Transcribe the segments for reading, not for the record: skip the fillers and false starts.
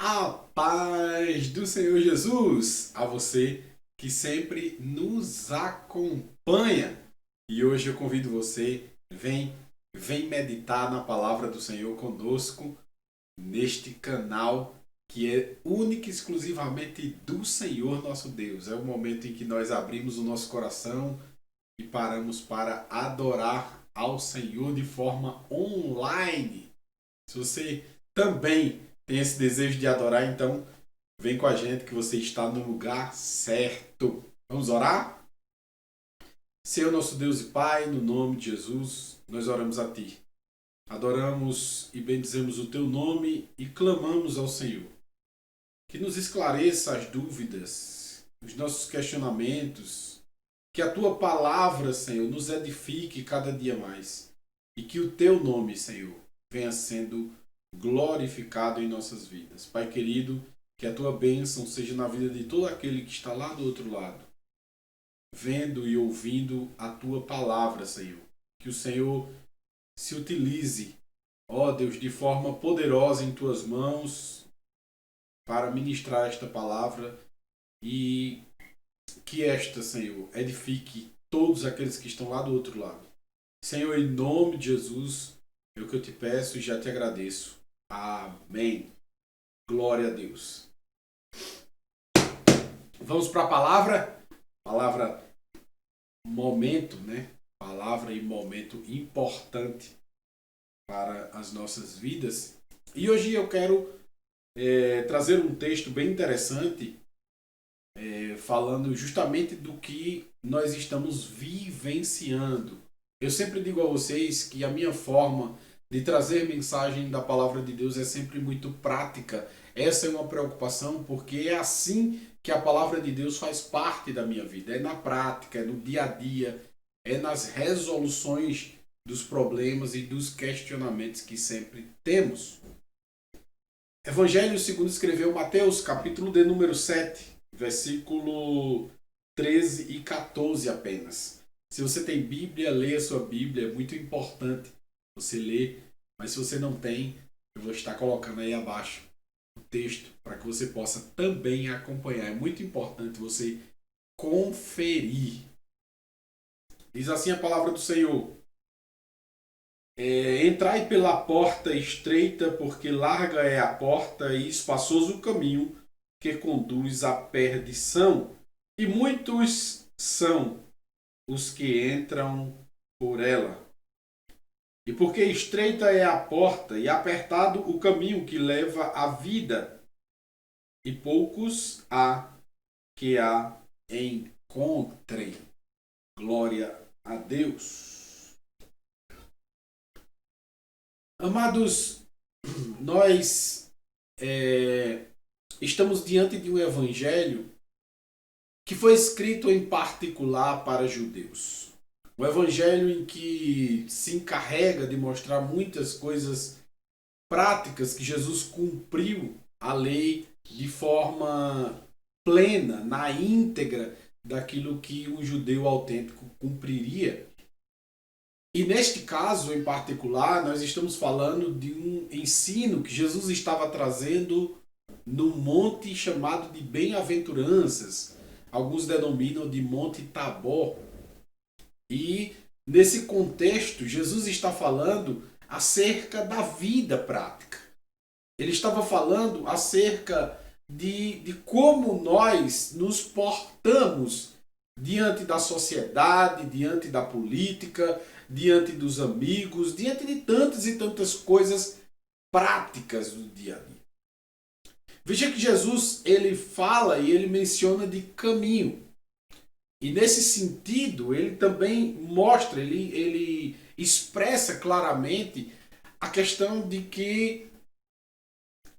A paz do Senhor Jesus a você que sempre nos acompanha. E hoje eu convido você, vem meditar na palavra do Senhor conosco neste canal que é único e exclusivamente do Senhor nosso Deus. É o momento em que nós abrimos o nosso coração e paramos para adorar ao Senhor de forma online. Se você também tem esse desejo de adorar, então vem com a gente que você está no lugar certo. Vamos orar? Senhor nosso Deus e Pai, no nome de Jesus, nós oramos a Ti. Adoramos e bendizemos o Teu nome e clamamos ao Senhor. Que nos esclareça as dúvidas, os nossos questionamentos, que a Tua palavra, Senhor, nos edifique cada dia mais. E que o Teu nome, Senhor, venha sendo glorificado em nossas vidas. Pai querido, que a tua bênção seja na vida de todo aquele que está lá do outro lado, vendo e ouvindo a tua palavra, Senhor. Que o Senhor se utilize, ó Deus, de forma poderosa em tuas mãos para ministrar esta palavra e que esta, Senhor, edifique todos aqueles que estão lá do outro lado. Senhor, em nome de Jesus, é o que eu te peço e já te agradeço. Amém. Glória a Deus. Vamos para a palavra. Palavra momento, né? Palavra e momento importante para as nossas vidas. E hoje eu quero trazer um texto bem interessante falando justamente do que nós estamos vivenciando. Eu sempre digo a vocês que a minha forma de trazer mensagem da palavra de Deus é sempre muito prática. Essa é uma preocupação porque é assim que a palavra de Deus faz parte da minha vida. É na prática, é no dia a dia, é nas resoluções dos problemas e dos questionamentos que sempre temos. Evangelho segundo escreveu Mateus, capítulo de número 7, versículo 13 e 14 apenas. Se você tem Bíblia, leia sua Bíblia, é muito importante você ler, mas se você não tem, eu vou estar colocando aí abaixo o texto para que você possa também acompanhar. É muito importante você conferir. Diz assim a palavra do Senhor: entrai pela porta estreita, porque larga é a porta e espaçoso o caminho que conduz à perdição, e muitos são os que entram por ela. E porque estreita é a porta e apertado o caminho que leva à vida, e poucos há que a encontrem. Glória a Deus. Amados, nós estamos diante de um evangelho que foi escrito em particular para judeus. Um evangelho em que se encarrega de mostrar muitas coisas práticas que Jesus cumpriu a lei de forma plena, na íntegra daquilo que um judeu autêntico cumpriria. E neste caso em particular, nós estamos falando de um ensino que Jesus estava trazendo num monte chamado de Bem-aventuranças. Alguns denominam de Monte Tabor. E nesse contexto, Jesus está falando acerca da vida prática. Ele estava falando acerca de como nós nos portamos diante da sociedade, diante da política, diante dos amigos, diante de tantas e tantas coisas práticas do dia a dia. Veja que Jesus ele fala e ele menciona de caminho. E nesse sentido, ele também mostra, ele expressa claramente a questão de que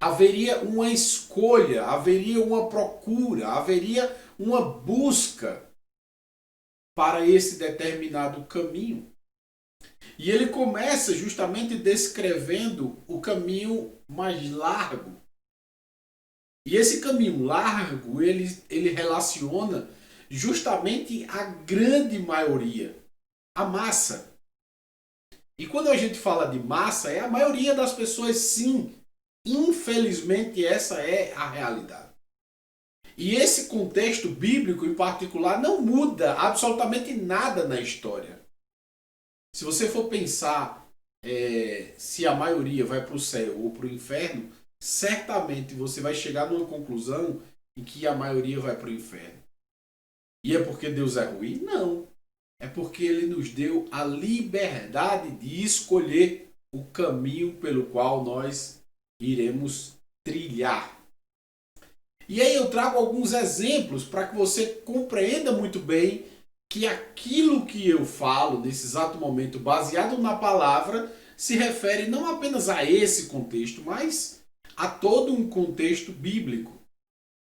haveria uma escolha, haveria uma procura, haveria uma busca para esse determinado caminho. E ele começa justamente descrevendo o caminho mais largo. E esse caminho largo, ele relaciona justamente a grande maioria, a massa. E quando a gente fala de massa, é a maioria das pessoas, sim, Infelizmente, essa é a realidade. E esse contexto bíblico em particular não muda absolutamente nada na história. Se você for pensar se a maioria vai para o céu ou para o inferno, certamente você vai chegar numa conclusão em que a maioria vai para o inferno. E é porque Deus é ruim? Não. É porque Ele nos deu a liberdade de escolher o caminho pelo qual nós iremos trilhar. E aí eu trago alguns exemplos para que você compreenda muito bem que aquilo que eu falo nesse exato momento, baseado na palavra, se refere não apenas a esse contexto, mas a todo um contexto bíblico.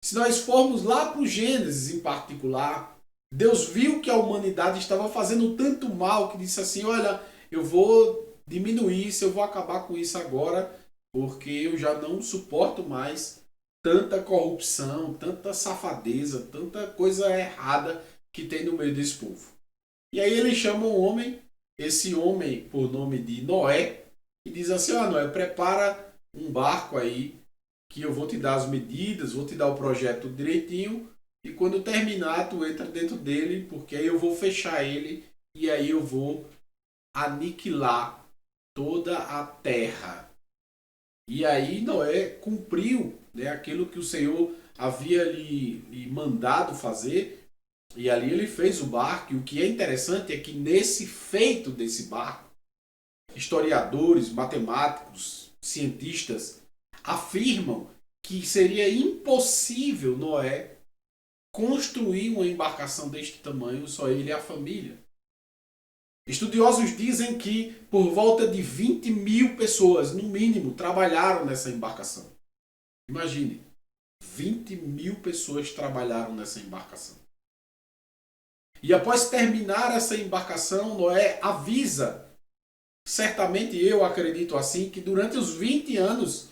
Se nós formos lá para o Gênesis em particular, Deus viu que a humanidade estava fazendo tanto mal que disse assim: olha, eu vou diminuir isso, eu vou acabar com isso agora, porque eu já não suporto mais tanta corrupção, tanta safadeza, tanta coisa errada que tem no meio desse povo. E aí ele chama um homem, esse homem por nome de Noé, e diz assim: ó, Noé, prepara um barco aí, que eu vou te dar as medidas, vou te dar o projeto direitinho, e quando terminar, tu entra dentro dele, porque aí eu vou fechar ele, e aí eu vou aniquilar toda a terra. E aí Noé cumpriu, né, aquilo que o Senhor havia lhe mandado fazer, e ali ele fez o barco. E o que é interessante é que nesse feito desse barco, historiadores, matemáticos, cientistas afirmam que seria impossível Noé construir uma embarcação deste tamanho, só ele e a família. Estudiosos dizem que por volta de 20 mil pessoas, no mínimo, trabalharam nessa embarcação. Imagine, 20 mil pessoas trabalharam nessa embarcação. E após terminar essa embarcação, Noé avisa, certamente eu acredito assim, que durante os 20 anos,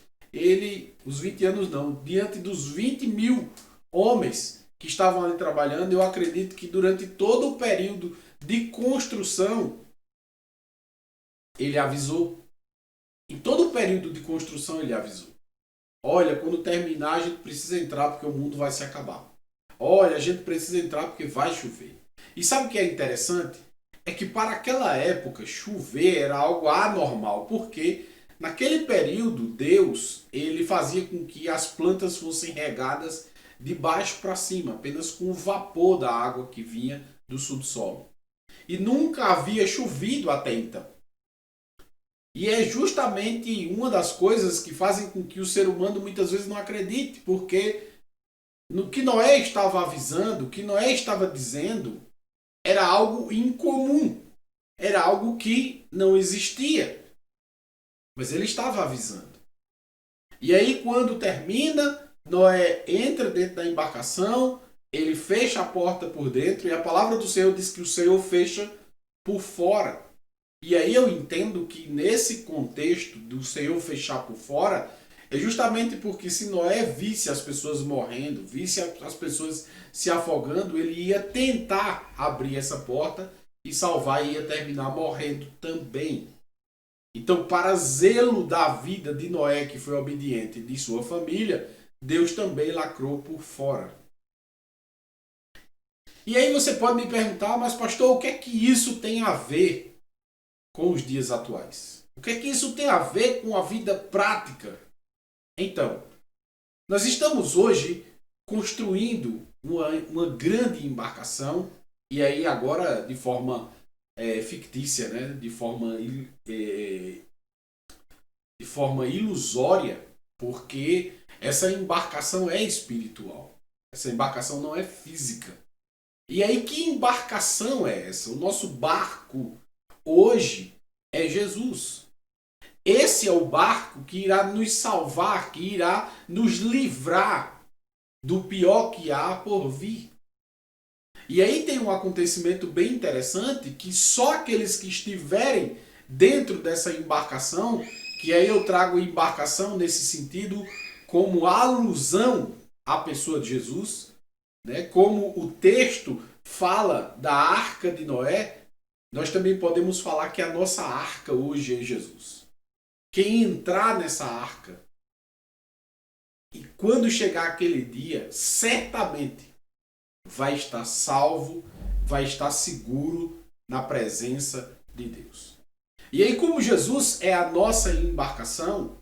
diante dos 20 mil homens que estavam ali trabalhando, eu acredito que durante todo o período de construção, ele avisou. Em todo o período de construção, ele avisou: olha, quando terminar, a gente precisa entrar porque o mundo vai se acabar. Olha, a gente precisa entrar porque vai chover. E sabe o que é interessante? É que para aquela época, chover era algo anormal, porque naquele período, Deus ele fazia com que as plantas fossem regadas de baixo para cima, apenas com o vapor da água que vinha do subsolo. E nunca havia chovido até então. E é justamente uma das coisas que fazem com que o ser humano muitas vezes não acredite, porque no que Noé estava avisando, o que Noé estava dizendo, era algo incomum, era algo que não existia. Mas ele estava avisando. E aí, quando termina, Noé entra dentro da embarcação, ele fecha a porta por dentro, e a palavra do Senhor diz que o Senhor fecha por fora. E aí eu entendo que nesse contexto do Senhor fechar por fora, é justamente porque se Noé visse as pessoas morrendo, visse as pessoas se afogando, ele ia tentar abrir essa porta e salvar, e ia terminar morrendo também. Então, para zelo da vida de Noé, que foi obediente, de sua família, Deus também lacrou por fora. E aí você pode me perguntar: mas pastor, o que é que isso tem a ver com os dias atuais? O que é que isso tem a ver com a vida prática? Então, nós estamos hoje construindo uma grande embarcação, e aí agora de forma fictícia, né? de forma ilusória, porque essa embarcação é espiritual. Essa embarcação não é física. E aí, que embarcação é essa? O nosso barco hoje é Jesus. Esse é o barco que irá nos salvar, que irá nos livrar do pior que há por vir. E aí tem um acontecimento bem interessante, que só aqueles que estiverem dentro dessa embarcação, que aí eu trago embarcação nesse sentido como alusão à pessoa de Jesus, né? Como o texto fala da arca de Noé, nós também podemos falar que a nossa arca hoje é Jesus. Quem entrar nessa arca quando chegar aquele dia, certamente vai estar salvo, vai estar seguro na presença de Deus. E aí, como Jesus é a nossa embarcação,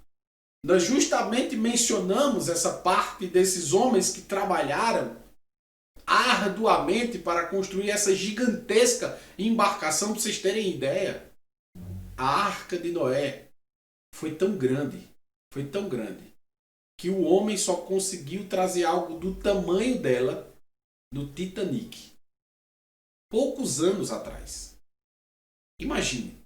nós justamente mencionamos essa parte desses homens que trabalharam arduamente para construir essa gigantesca embarcação. Para vocês terem ideia, a Arca de Noé foi tão grande, que o homem só conseguiu trazer algo do tamanho dela no Titanic, poucos anos atrás. Imagine,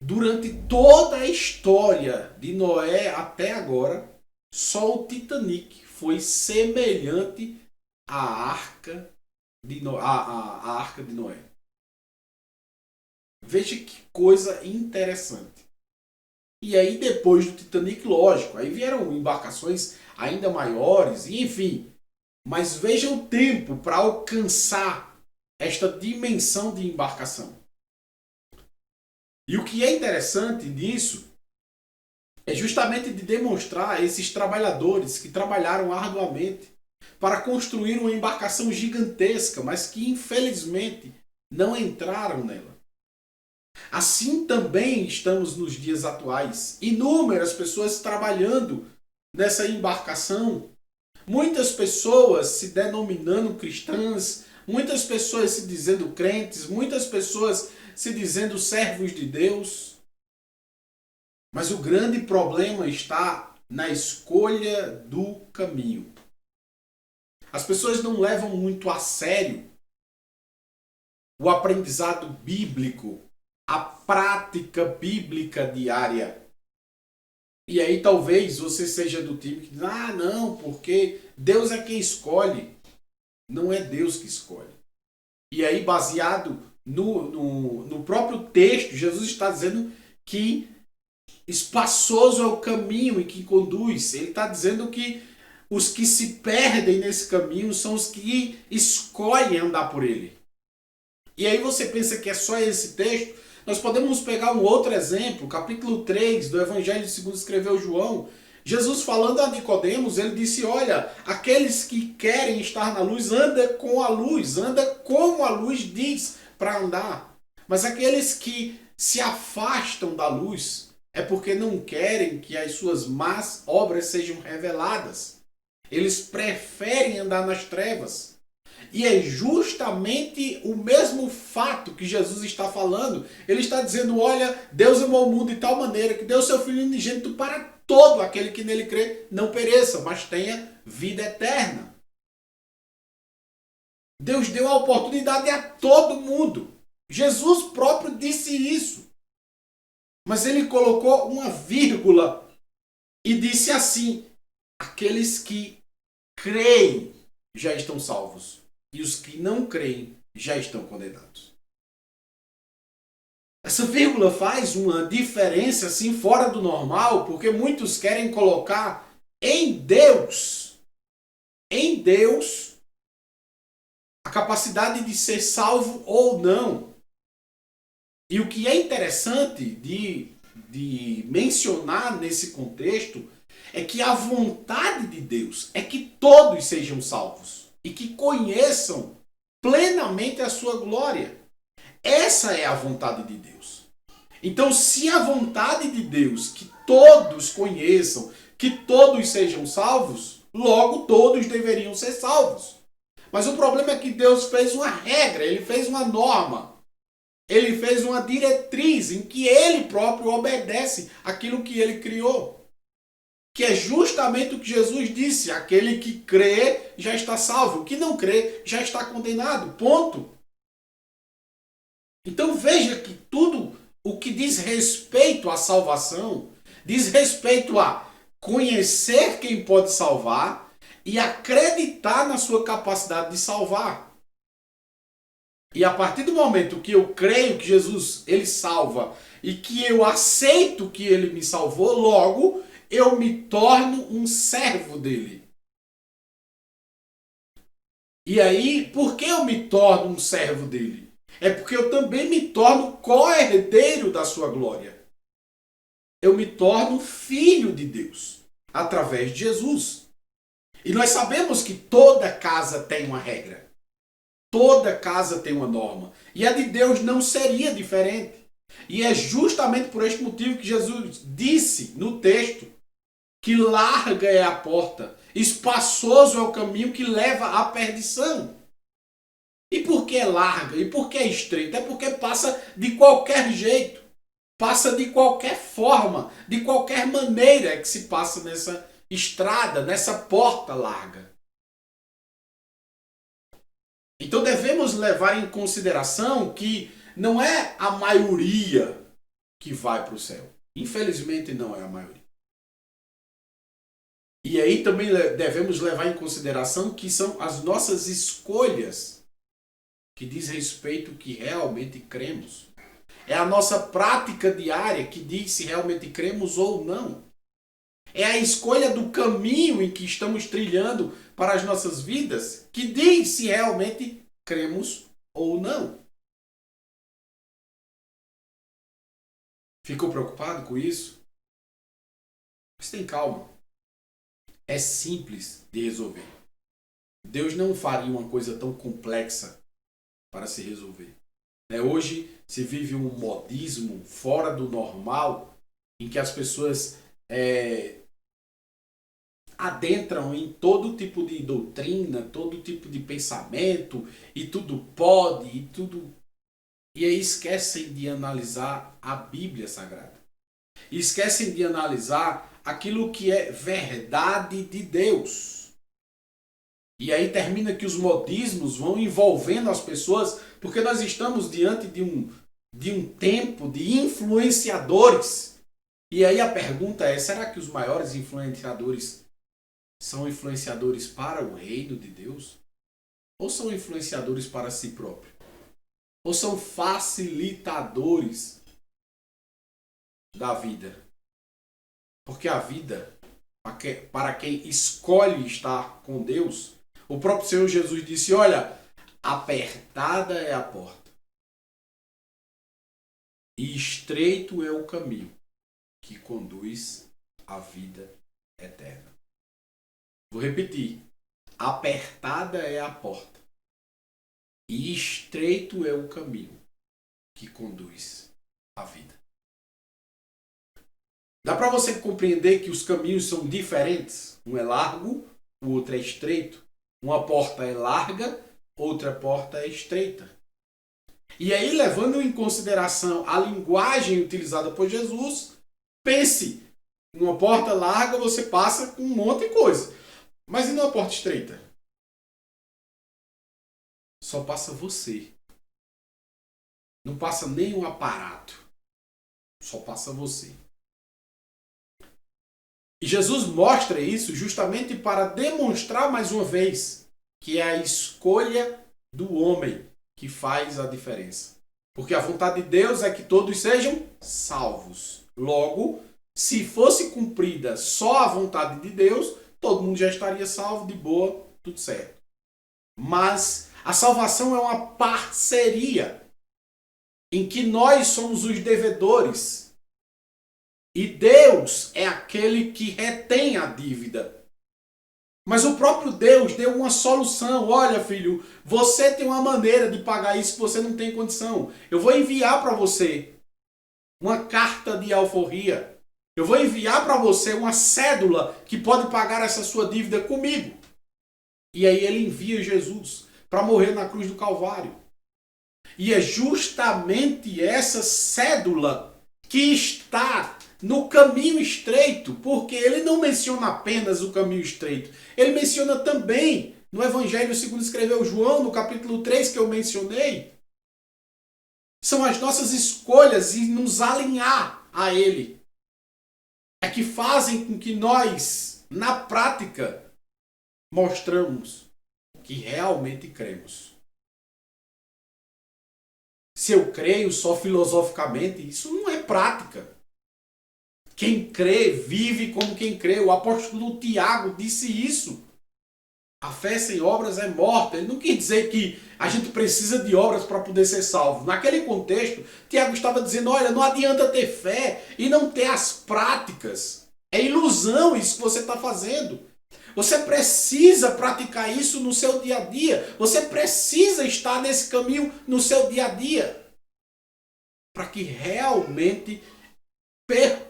durante toda a história de Noé até agora, só o Titanic foi semelhante à Arca de Noé. Veja que coisa interessante. E aí depois do Titanic, lógico, aí vieram embarcações ainda maiores, enfim. Mas veja o tempo para alcançar esta dimensão de embarcação. E o que é interessante nisso é justamente de demonstrar esses trabalhadores que trabalharam arduamente para construir uma embarcação gigantesca, mas que infelizmente não entraram nela. Assim também estamos nos dias atuais. Inúmeras pessoas trabalhando nessa embarcação. Muitas pessoas se denominando cristãs, muitas pessoas se dizendo crentes, muitas pessoas se dizendo servos de Deus. Mas o grande problema está na escolha do caminho. As pessoas não levam muito a sério o aprendizado bíblico, a prática bíblica diária. E aí talvez você seja do time que diz, não, porque Deus é quem escolhe. Não é Deus que escolhe. E aí, baseado no próprio texto, Jesus está dizendo que espaçoso é o caminho em que conduz. Ele está dizendo que os que se perdem nesse caminho são os que escolhem andar por ele. E aí você pensa que é só esse texto? Nós podemos pegar um outro exemplo, capítulo 3 do Evangelho segundo escreveu João. Jesus falando a Nicodemos, ele disse, olha, aqueles que querem estar na luz, anda com a luz, anda como a luz diz para andar. Mas aqueles que se afastam da luz é porque não querem que as suas más obras sejam reveladas. Eles preferem andar nas trevas. E é justamente o mesmo fato que Jesus está falando. Ele está dizendo, olha, Deus amou o mundo de tal maneira que deu seu Filho unigênito para todo aquele que nele crê não pereça, mas tenha vida eterna. Deus deu a oportunidade a todo mundo. Jesus próprio disse isso. Mas ele colocou uma vírgula e disse assim, aqueles que creem já estão salvos. E os que não creem já estão condenados. Essa vírgula faz uma diferença assim fora do normal, porque muitos querem colocar em Deus a capacidade de ser salvo ou não. E o que é interessante de mencionar nesse contexto é que a vontade de Deus é que todos sejam salvos e que conheçam plenamente a sua glória. Essa é a vontade de Deus. Então, se a vontade de Deus que todos conheçam, que todos sejam salvos, logo todos deveriam ser salvos. Mas o problema é que Deus fez uma regra, ele fez uma norma, ele fez uma diretriz em que ele próprio obedece aquilo que ele criou. Que é justamente o que Jesus disse, aquele que crê já está salvo, o que não crê já está condenado, ponto. Então veja que tudo o que diz respeito à salvação, diz respeito a conhecer quem pode salvar e acreditar na sua capacidade de salvar. E a partir do momento que eu creio que Jesus ele salva e que eu aceito que ele me salvou, logo eu me torno um servo dele. E aí, por que eu me torno um servo dele? É porque eu também me torno co-herdeiro da sua glória. Eu me torno filho de Deus. através de Jesus. E nós sabemos que toda casa tem uma regra. Toda casa tem uma norma. E a de Deus não seria diferente. E é justamente por este motivo que Jesus disse no texto que larga é a porta, espaçoso é o caminho que leva à perdição. E por que é larga? E por que é estreita? É porque passa de qualquer jeito. Passa de qualquer forma, de qualquer maneira que se passa nessa estrada, nessa porta larga. Então devemos levar em consideração que não é a maioria que vai para o céu. Infelizmente não é a maioria. E aí também devemos levar em consideração que são as nossas escolhas que diz respeito ao que realmente cremos. É a nossa prática diária que diz se realmente cremos ou não. É a escolha do caminho em que estamos trilhando para as nossas vidas que diz se realmente cremos ou não. Ficou preocupado com isso? Mas tem calma. É simples de resolver. Deus não faria uma coisa tão complexa para se resolver. Hoje se vive um modismo fora do normal em que as pessoas adentram em todo tipo de doutrina, todo tipo de pensamento e tudo pode e tudo. E aí esquecem de analisar a Bíblia Sagrada. E esquecem de analisar aquilo que é verdade de Deus. E aí termina que os modismos vão envolvendo as pessoas, porque nós estamos diante de um tempo de influenciadores. E aí a pergunta é, será que os maiores influenciadores são influenciadores para o reino de Deus? Ou são influenciadores para si próprios? Ou são facilitadores da vida? Porque a vida, para quem escolhe estar com Deus, o próprio Senhor Jesus disse, olha, apertada é a porta e estreito é o caminho que conduz à vida eterna. Vou repetir, apertada é a porta e estreito é o caminho que conduz à vida. Dá para você compreender que os caminhos são diferentes? Um é largo, o outro é estreito. Uma porta é larga, outra porta é estreita. E aí, levando em consideração a linguagem utilizada por Jesus, pense, numa porta larga você passa com um monte de coisa. Mas e numa porta estreita? Só passa você. Não passa nenhum aparato. Só passa você. E Jesus mostra isso justamente para demonstrar mais uma vez que é a escolha do homem que faz a diferença. Porque a vontade de Deus é que todos sejam salvos. Logo, se fosse cumprida só a vontade de Deus, todo mundo já estaria salvo, de boa, tudo certo. Mas a salvação é uma parceria em que nós somos os devedores. E Deus é aquele que retém a dívida. Mas o próprio Deus deu uma solução. Olha, filho, você tem uma maneira de pagar isso que você não tem condição. Eu vou enviar para você uma carta de alforria. Eu vou enviar para você uma cédula que pode pagar essa sua dívida comigo. E aí ele envia Jesus para morrer na cruz do Calvário. E é justamente essa cédula que está no caminho estreito, porque ele não menciona apenas o caminho estreito, ele menciona também no Evangelho segundo escreveu João, no capítulo 3 que eu mencionei, são as nossas escolhas e nos alinhar a ele, é que fazem com que nós, na prática, mostramos que realmente cremos. Se eu creio só filosoficamente, isso não é prática. Quem crê, vive como quem crê. O apóstolo Tiago disse isso. A fé sem obras é morta. Ele não quis dizer que a gente precisa de obras para poder ser salvo. Naquele contexto, Tiago estava dizendo, olha, não adianta ter fé e não ter as práticas. É ilusão isso que você está fazendo. Você precisa praticar isso no seu dia a dia. Você precisa estar nesse caminho no seu dia a dia. Para que realmente,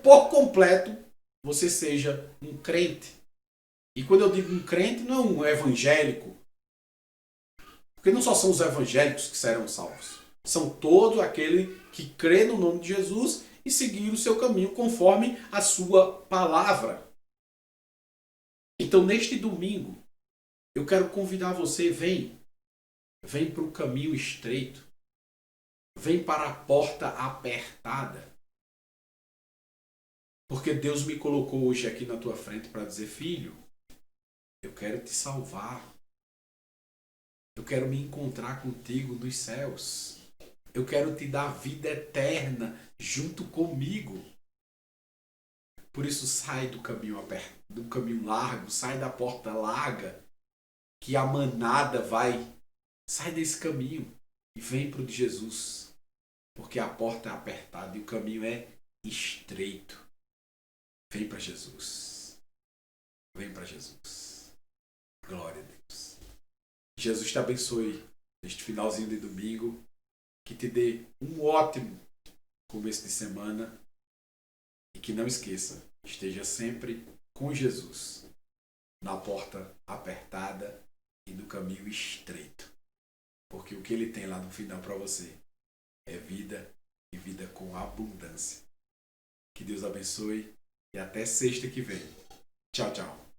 por completo, você seja um crente. E quando eu digo um crente, não é um evangélico. Porque não só são os evangélicos que serão salvos. São todos aqueles que crê no nome de Jesus e seguir o seu caminho conforme a sua palavra. Então, neste domingo, eu quero convidar você, vem para o caminho estreito, vem para a porta apertada, porque Deus me colocou hoje aqui na tua frente para dizer, filho, eu quero te salvar, eu quero me encontrar contigo nos céus, eu quero te dar vida eterna junto comigo. Por isso sai do caminho aperto, do caminho largo, sai da porta larga, que a manada vai. Sai desse caminho e vem para o de Jesus. Porque a porta é apertada e o caminho é estreito. Vem para Jesus. Vem para Jesus. Glória a Deus. Jesus te abençoe neste finalzinho de domingo. Que te dê um ótimo começo de semana. E que não esqueça, esteja sempre com Jesus. Na porta apertada e no caminho estreito. Porque o que ele tem lá no final para você é vida e vida com abundância. Que Deus abençoe e até sexta que vem. Tchau, tchau.